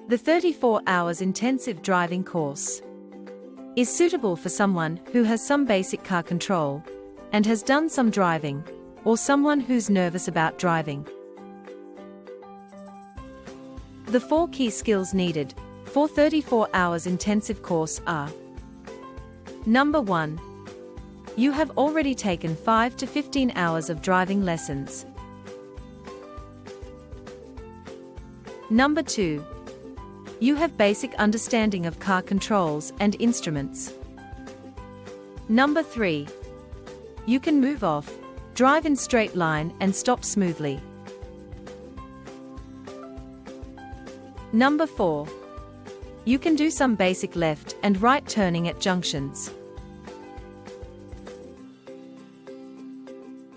The 34 hours intensive driving course is suitable for someone who has some basic car control and has done some driving, or someone who's nervous about driving. The 4 key skills needed for 34 hours intensive course are: Number 1. You have already taken 5 to 15 hours of driving lessons. Number 2. You have basic understanding of car controls and instruments. Number 3. You can move off, drive in straight line and stop smoothly. Number 4. You can do some basic left and right turning at junctions.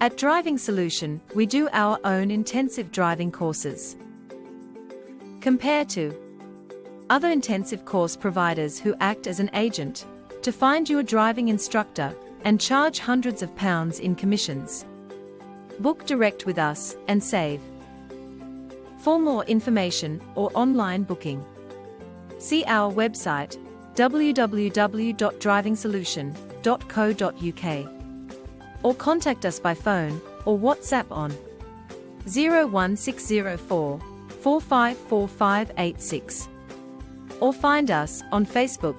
At Driving Solution, we do our own intensive driving courses. Compare to other intensive course providers who act as an agent to find you a driving instructor and charge hundreds of pounds in commissions. Book direct with us and save. For more information or online booking, see our website www.drivingsolution.co.uk or contact us by phone or WhatsApp on 01604 454586 or find us on Facebook.